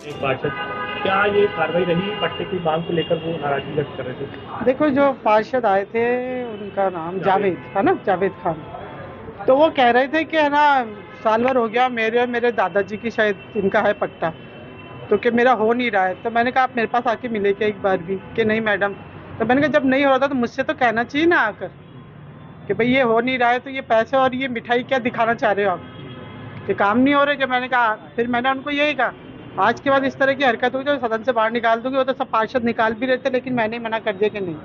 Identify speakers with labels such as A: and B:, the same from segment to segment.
A: एक पार्षद, क्या ये कार्रवाई रही पट्टे की मांग को लेकर, वो नाराजगी व्यक्त कर रहे थे?
B: देखो, जो पार्षद आए थे उनका नाम जावेद है ना, जावेद खान। तो वो कह रहे थे कि है ना, साल भर हो गया, मेरे और मेरे दादाजी की शायद इनका है पट्टा, तो कि मेरा हो नहीं रहा है। तो मैंने कहा आप मेरे पास आके मिले क्या एक बार भी, कि नहीं मैडम। तो मैंने कहा जब नहीं हो रहा था तो मुझसे तो कहना चाहिए ना आकर, कि भाई ये हो नहीं रहा है, तो ये पैसे और ये मिठाई क्या दिखाना चाह रहे हो आप, कि काम नहीं हो रहे। जब मैंने कहा, फिर मैंने उनको यही कहा आज के बाद इस तरह की हरकत हुई तो सदन से बाहर निकाल दूंगी। वो तो सब पार्षद निकाल भी रहे थे, लेकिन मैंने मना कर दिया कि नहीं।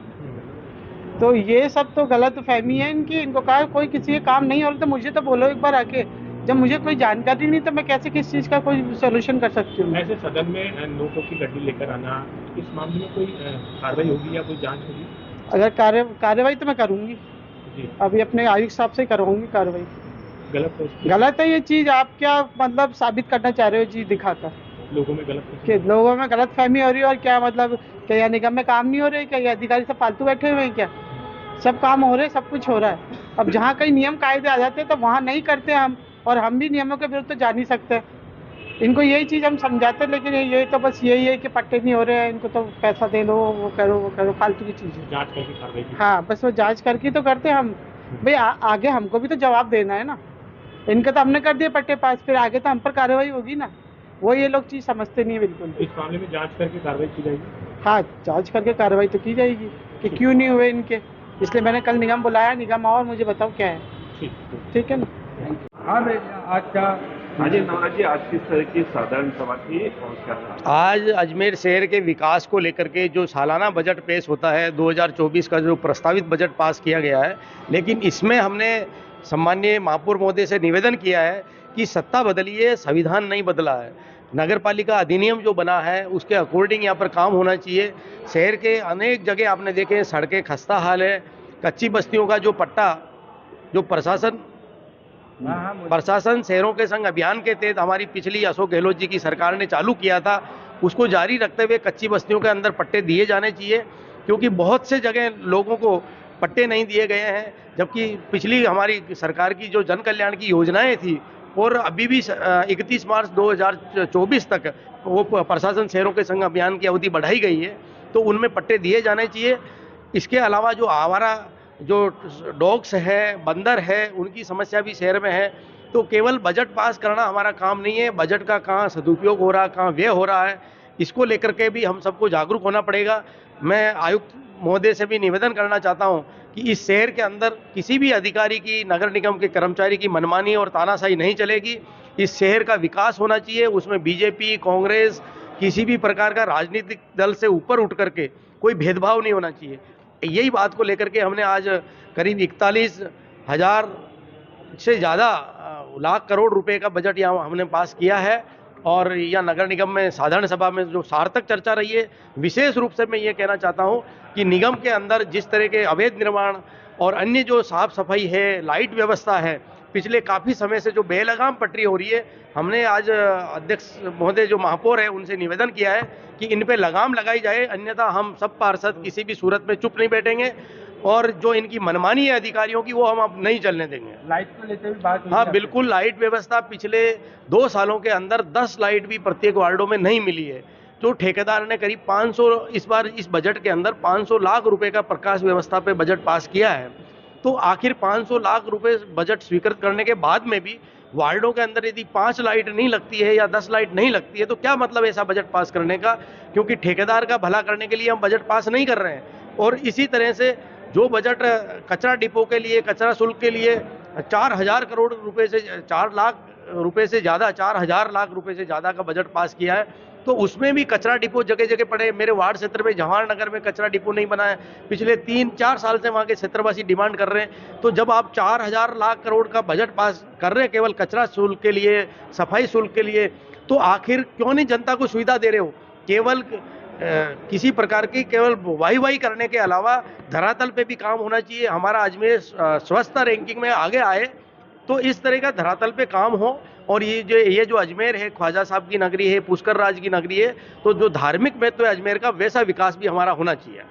B: तो ये सब तो गलत फहमी है इनकी। इनको कहा कोई किसी के काम नहीं हो रहा तो मुझे तो बोलो एक बार आके। जब मुझे कोई जानकारी नहीं तो मैं कैसे किस चीज़ का कोई सोल्यूशन कर सकती हूँ।
A: ऐसे सदन में नोटों की गड्डी लेकर आना, इस मामले में कोई कार्रवाई होगी या कोई जांच होगी?
B: अगर कार्रवाई तो मैं करूँगी,
A: जी।
B: अभी अपने आयुक्त साहब से करवाऊंगी कार्रवाई।
A: गलत है उसकी?
B: गलत है ये चीज़। आप क्या मतलब साबित करना चाह रहे हो चीज़ दिखाकर,
A: लोगों में गलत
B: कि
A: फहमी?
B: लोगों में गलत फहमी हो रही है? और क्या मतलब, क्या यहाँ निगम में काम नहीं हो रहे? क्या ये अधिकारी सब फालतू बैठे हुए हैं क्या? सब काम हो रहे, सब कुछ हो रहा है। अब जहाँ कहीं नियम कायदे आ जाते हैं तो वहाँ नहीं करते हम, और हम भी नियमों के विरुद्ध तो जा नहीं सकते। इनको यही चीज़ हम समझाते हैं, लेकिन ये तो बस यही है कि पट्टे नहीं हो रहे हैं, इनको तो पैसा दे लो, वो करो, फालतू की चीज़ है।
A: जांच करके कार्रवाई की?
B: हाँ, बस वो जांच करके तो करते हम। भाई आगे हमको भी तो जवाब देना है ना। इनके तो हमने कर दिए पट्टे पास, फिर आगे तो हम पर कार्रवाई होगी ना। वो ये लोग चीज़ समझते नहीं है बिल्कुल।
A: इस मामले में जांच करके कार्रवाई की जाएगी?
B: हाँ, जांच करके कार्रवाई तो की जाएगी कि क्यों नहीं हुए इनके। इसलिए मैंने कल निगम बुलाया, निगम आओ और मुझे बताओ क्या है।
A: ठीक।
B: ठीक है ना।
C: हाँ आज का
D: हाँ जी नवराज जी, आज किस तरह की साधारण सभा थी और क्या था?
E: आज अजमेर शहर के विकास को लेकर के जो सालाना बजट पेश होता है 2024 का, जो प्रस्तावित बजट पास किया गया है, लेकिन इसमें हमने सम्माननीय महापौर महोदय से निवेदन किया है कि सत्ता बदली है, संविधान नहीं बदला है। नगर पालिका अधिनियम जो बना है उसके अकॉर्डिंग यहाँ पर काम होना चाहिए। शहर के अनेक जगह आपने देखे सड़कें खस्ता हाल है। कच्ची बस्तियों का जो पट्टा, जो प्रशासन शहरों के संग अभियान के तहत हमारी पिछली अशोक गहलोत जी की सरकार ने चालू किया था, उसको जारी रखते हुए कच्ची बस्तियों के अंदर पट्टे दिए जाने चाहिए, क्योंकि बहुत से जगह लोगों को पट्टे नहीं दिए गए हैं। जबकि पिछली हमारी सरकार की जो जन कल्याण की योजनाएं थी, और अभी भी 31 मार्च 2024 तक वो प्रशासन शहरों के संग अभियान की अवधि बढ़ाई गई है, तो उनमें पट्टे दिए जाने चाहिए। इसके अलावा जो आवारा जो डॉग्स है, बंदर है, उनकी समस्या भी शहर में है। तो केवल बजट पास करना हमारा काम नहीं है, बजट का कहाँ सदुपयोग हो रहा है, कहाँ व्यय हो रहा है, इसको लेकर के भी हम सबको जागरूक होना पड़ेगा। मैं आयुक्त महोदय से भी निवेदन करना चाहता हूं कि इस शहर के अंदर किसी भी अधिकारी की, नगर निगम के कर्मचारी की मनमानी और तानाशाही नहीं चलेगी। इस शहर का विकास होना चाहिए, उसमें बीजेपी, कांग्रेस, किसी भी प्रकार का राजनीतिक दल से ऊपर उठ करके कोई भेदभाव नहीं होना चाहिए। यही बात को लेकर के हमने आज करीब 41,000 से ज़्यादा लाख करोड़ रुपए का बजट यहाँ हमने पास किया है। और यह नगर निगम में साधारण सभा में जो सार्थक चर्चा रही है। विशेष रूप से मैं ये कहना चाहता हूँ कि निगम के अंदर जिस तरह के अवैध निर्माण और अन्य जो साफ सफाई है, लाइट व्यवस्था है, पिछले काफ़ी समय से जो बेलगाम पटरी हो रही है, हमने आज अध्यक्ष महोदय जो महापौर है उनसे निवेदन किया है कि इन पे लगाम लगाई जाए, अन्यथा हम सब पार्षद किसी भी सूरत में चुप नहीं बैठेंगे। और जो इनकी मनमानी है अधिकारियों की, वो हम अब नहीं चलने देंगे।
C: लाइट को लेकर भी बात हुई?
E: हाँ बिल्कुल, लाइट व्यवस्था पिछले 2 सालों के अंदर 10 लाइट भी प्रत्येक वार्डों में नहीं मिली है। तो ठेकेदार ने करीब 500, इस बार इस बजट के अंदर 500 लाख रुपए का प्रकाश व्यवस्था पे बजट पास किया है। तो आखिर 500 लाख रुपए बजट स्वीकृत करने के बाद में भी वार्डों के अंदर यदि 5 लाइट नहीं लगती है या 10 लाइट नहीं लगती है, तो क्या मतलब ऐसा बजट पास करने का? क्योंकि ठेकेदार का भला करने के लिए हम बजट पास नहीं कर रहे हैं। और इसी तरह से जो बजट कचरा डिपो के लिए, कचरा शुल्क के लिए 4,000 करोड़ रुपए से 4 लाख रुपए से ज़्यादा, 4,000 लाख रुपए से ज़्यादा का बजट पास किया है, तो उसमें भी कचरा डिपो जगह जगह पड़े। मेरे वार्ड क्षेत्र में जवाहर नगर में कचरा डिपो नहीं बना है, पिछले 3-4 साल से वहाँ के क्षेत्रवासी डिमांड कर रहे हैं। तो जब आप 4,000 लाख करोड़ का बजट पास कर रहे हैं केवल कचरा शुल्क के लिए, सफाई शुल्क के लिए, तो आखिर क्यों नहीं जनता को सुविधा दे रहे हो? केवल किसी प्रकार की केवल वाही करने के अलावा धरातल पे भी काम होना चाहिए। हमारा अजमेर स्वच्छता रैंकिंग में आगे आए, तो इस तरह का धरातल पे काम हो। और ये जो अजमेर है, ख्वाजा साहब की नगरी है, पुष्कर राज की नगरी है, तो जो धार्मिक महत्व है अजमेर का, वैसा विकास भी हमारा होना चाहिए।